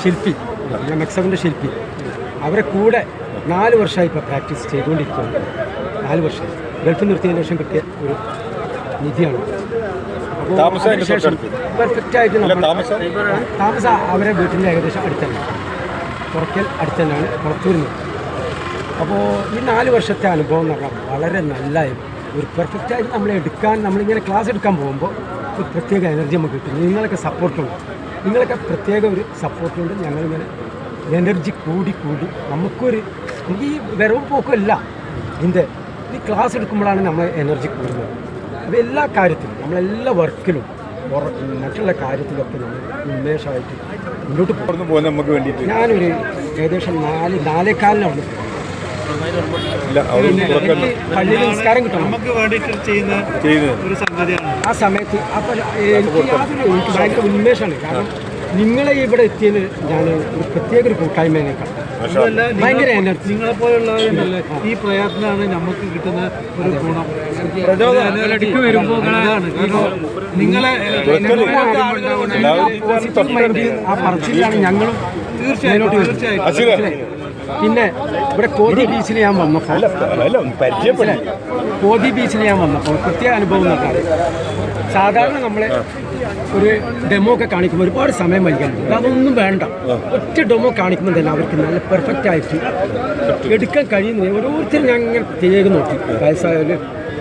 ശില്പി, മെക്സവിൻ്റെ ശില്പി, അവരെ കൂടെ 4 വർഷമായി ഇപ്പോൾ പ്രാക്ടീസ് ചെയ്തുകൊണ്ടിരിക്കുകയാണ്. 4 വർഷം ഗൾഫിൽ നിർത്തിയതിന് ശേഷം കിട്ടിയ ഒരു നിധിയാണ്. പെർഫെക്റ്റായിട്ട് താമസം അവരെ വീട്ടിൻ്റെ ഏകദേശം അടുത്തന്നെ, പുറക്കൽ അടുത്തന്നെയാണ്, പുറത്തൂരിൽ നിന്ന്. അപ്പോൾ ഈ 4 വർഷത്തെ അനുഭവം എന്ന് പറഞ്ഞാൽ വളരെ നല്ല ഒരു പെർഫെക്റ്റായിട്ട് നമ്മളിങ്ങനെ ക്ലാസ് എടുക്കാൻ പോകുമ്പോൾ ഒരു പ്രത്യേക എനർജി നമുക്ക് കിട്ടും. നിങ്ങളൊക്കെ സപ്പോർട്ടുണ്ട്, നിങ്ങളൊക്കെ പ്രത്യേക ഒരു സപ്പോർട്ടുണ്ട്. ഞങ്ങളിങ്ങനെ എനർജി കൂടി നമുക്ക് ഈ വരവും പോക്കുമല്ല, ഇതിൻ്റെ ഈ ക്ലാസ് എടുക്കുമ്പോഴാണ് നമ്മൾ എനർജി കൂടുന്നത്. അപ്പോൾ എല്ലാ കാര്യത്തിലും, നമ്മളെല്ലാ വർക്കിലും മറ്റുള്ള കാര്യത്തിലൊക്കെ നമ്മൾ ഉന്മേഷമായിട്ട് മുന്നോട്ട് പോകുന്നു. നമുക്ക് വേണ്ടിയിട്ട് ഞാനൊരു ഏകദേശം 4:15 അവിടെ പള്ളിയിൽ നിസ്കാരം കിട്ടണം. ആ സമയത്ത് അപ്പോൾ എനിക്ക് ഭയങ്കര ഉന്മേഷമാണ്. കാരണം നിങ്ങളെ ഇവിടെ എത്തിയതിന് ഞാൻ ഒരു പ്രത്യേക ഒരു കൂട്ടായ്മയെ കണ്ടു. ഭയങ്കര എനർജി. നിങ്ങളെപ്പോലുള്ളവരല്ലേ ഈ പ്രയത്നമാണ് നമുക്ക് കിട്ടുന്ന ഒരു ഗുണം. വരുമ്പോൾ നിങ്ങളെ ആ പറച്ചിലാണ് ഞങ്ങളും തീർച്ചയായിട്ടും. പിന്നെ ഇവിടെ കോതി ബീച്ചിൽ ഞാൻ വന്നപ്പോൾ പ്രത്യേക അനുഭവം നോക്കാം. സാധാരണ നമ്മളെ ഒരു ഡെമോ ഒക്കെ കാണിക്കുമ്പോൾ ഒരുപാട് സമയം വലിക്കാനുണ്ട്. അതൊന്നും വേണ്ട, ഒറ്റ ഡെമോ കാണിക്കുമ്പോൾ തന്നെ അവർക്ക് നല്ല പെർഫെക്റ്റ് ആയിട്ട് എടുക്കാൻ കഴിയുന്നില്ല. ഓരോരുത്തരും ഞാൻ ഇങ്ങനെ തേക്ക് നോക്കി, വയസ്സായാലും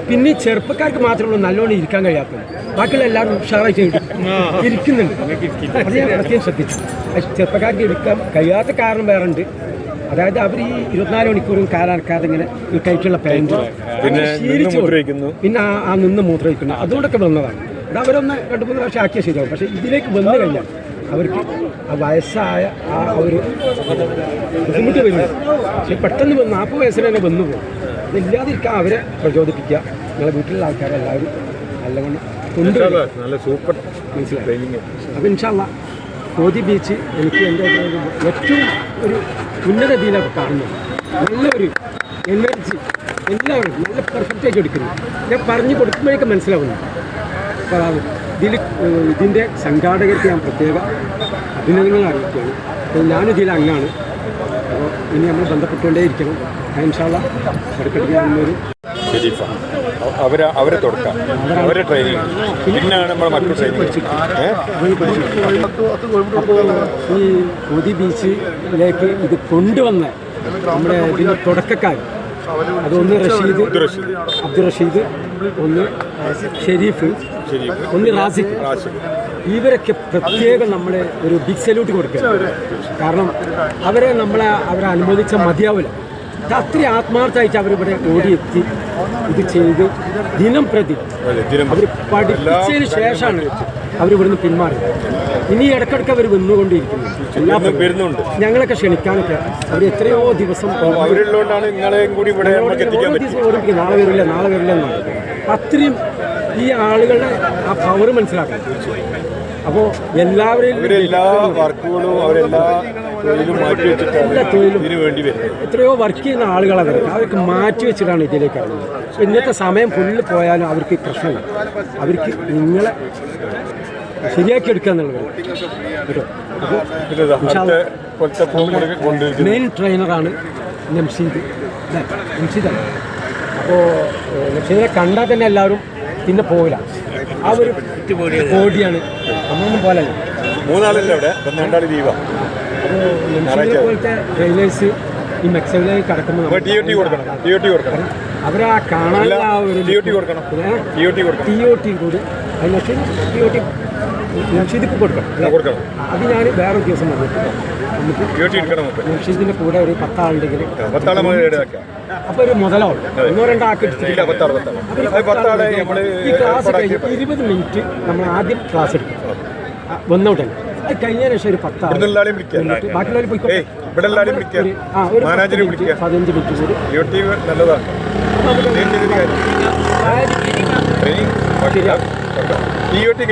പിന്നെ ചെറുപ്പക്കാർക്ക് മാത്രമേ നല്ലോണം ഇരിക്കാൻ കഴിയാത്തത്. ബാക്കിയുള്ള എല്ലാവരും ഉഷാറായിട്ട് ഇരിക്കുന്നുണ്ട്. അത് ഞാൻ പ്രത്യേകം ശ്രദ്ധിച്ചു. ചെറുപ്പക്കാർക്ക് എടുക്കാൻ കഴിയാത്ത കാരണം വേറെ ഉണ്ട്. അതായത് അവർ ഈ 24 മണിക്കൂറും കാലനക്കാതെ ഇങ്ങനെ ഈ കൈക്കുള്ള പാൻറ് ശീലിച്ചു, പിന്നെ ആ നിന്ന് മൂത്രയിക്കുന്നു, അതുകൊണ്ടൊക്കെ വന്നതാണ്. അത് അവരൊന്ന് 2-3 പ്രാവശ്യം ആക്കിയാൽ ശരിയാവും. പക്ഷേ ഇതിലേക്ക് വന്നു കഴിഞ്ഞാൽ അവർക്ക് ആ വയസ്സായ ആ ഒരു ബുദ്ധിമുട്ട് വരുന്നത്. പക്ഷേ പെട്ടെന്ന് 40 വയസ്സിൽ തന്നെ വന്നു പോകും. അതില്ലാതിരിക്കാൻ അവരെ പ്രചോദിപ്പിക്കുക. നിങ്ങളെ വീട്ടിലുള്ള ആൾക്കാരെല്ലാവരും നല്ലവണ്ണം കൊണ്ടുവരും. മനസ്സിലായി. അപ്പോൾ ഇൻഷാ അല്ലാഹ് കോതി ബീച്ച് എനിക്ക് എൻ്റെ ഏറ്റവും ഒരു ഉന്നത രീതിയിലൊക്കെ കാണുന്നത്. നല്ലൊരു എനർജി, എല്ലാവരും നല്ല പെർഫെക്റ്റായിട്ട് എടുക്കുന്നു. ഞാൻ പറഞ്ഞു കൊടുക്കുമ്പോഴേക്കും മനസ്സിലാവുന്നു. അപ്പോൾ ഇതിൻ്റെ സംഘാടകർക്ക് ഞാൻ പ്രത്യേക അഭിനന്ദനങ്ങൾ അറിയിക്കുകയാണ്. അപ്പോൾ ഞാനിതിൽ അങ്ങാണ്. അപ്പോൾ ഇനി നമ്മൾ ബന്ധപ്പെട്ടുകൊണ്ടേയിരിക്കണം. ഇൻഷാ അല്ലാഹ് ഇടയ്ക്കിടയ്ക്ക് അവരെ തുടക്കാം, അവരെ ട്രെയിനിങ്, പിന്നെയാണ് നമ്മൾ മറ്റു ട്രെയിനിങ്. അപ്പോൾ ഈ കോതി ബീച്ചിലേക്ക് ഇത് കൊണ്ടുവന്ന നമ്മുടെ ഇതിൻ്റെ തുടക്കക്കാർ, അതൊന്ന് അബ്ദുൾ റഷീദ്, ഒന്ന് ഷെരീഫ്, ഒന്ന് റാസിഖ്, ഇവരൊക്കെ പ്രത്യേകം നമ്മളെ ഒരു ബിഗ് സല്യൂട്ട് കൊടുക്കുക. കാരണം അവരെ അനുമോദിച്ച മതിയാവില്ല. അത്രയും ആത്മാർത്ഥമായിട്ട് അവരിവിടെ ഓടിയെത്തി ഇത് ചെയ്ത് ദിനം പ്രതി അവർ പഠിച്ചതിന് ശേഷമാണ് അവരിവിടുന്ന് പിന്മാറി. ഇനി ഇടയ്ക്കിടയ്ക്ക് അവർ വന്നുകൊണ്ടിരിക്കുന്നു. ഞങ്ങളൊക്കെ ക്ഷണിക്കാനൊക്കെ അവർ എത്രയോ ദിവസം ഓടിപ്പിക്കും. നാളെ വരില്ല എന്നാണ്. അത്രയും ഈ ആളുകളുടെ ആ പവർ മനസ്സിലാക്കാൻ. അപ്പോൾ എല്ലാവരെയും എത്രയോ വർക്ക് ചെയ്യുന്ന ആളുകളാണ് അവർക്ക് മാറ്റി വെച്ചിട്ടാണ് ഇതിലേക്ക് അറിയുന്നത്. ഇന്നത്തെ സമയം ഫുള്ള് പോയാലും അവർക്ക് പ്രശ്നമില്ല. അവർക്ക് നിങ്ങളെ ശരിയാക്കി എടുക്കുക എന്നുള്ളത് കേട്ടോ. അപ്പോൾ മെയിൻ ട്രെയിനറാണ് നംഷീദാണ്. അപ്പോൾ നംഷീദിനെ കണ്ടാൽ തന്നെ എല്ലാവരും പിന്നെ പോവില്ല. ആ ഒരു ബോഡിയാണ്, നമ്മളൊന്നും പോലല്ല. 3 ആളല്ലേ അവിടെ, 2 ലീവാണ്. അപ്പോൾ പോലത്തെ ട്രെയിനേഴ്സ് ഈ മെക്സവിലേക്ക് കടക്കുമ്പോൾ അവരാ കാണാനുള്ള ആ ഒരു TOT കൂടി അതിനൊക്കെ നംഷീദിക്ക് കൊടുക്കണം. അത് ഞാൻ വേറൊരു ദിവസം വന്നിട്ട് നമുക്ക് നംഷീദിൻ്റെ കൂടെ ഒരു 10 ആളുണ്ടെങ്കിൽ അപ്പോൾ ഒരു മുതലാവും. 1-2 ആൾക്ക് ഈ ക്ലാസ് കഴിഞ്ഞ് 20 മിനിറ്റ് നമ്മൾ ആദ്യം ക്ലാസ് എടുക്കും വന്നോട്ടെ. അത് കഴിഞ്ഞതിന് ശേഷം ഒരു 10 ബാക്കിയുള്ളവർ പോയിക്കോ. 15 മിനിറ്റ് കൂടി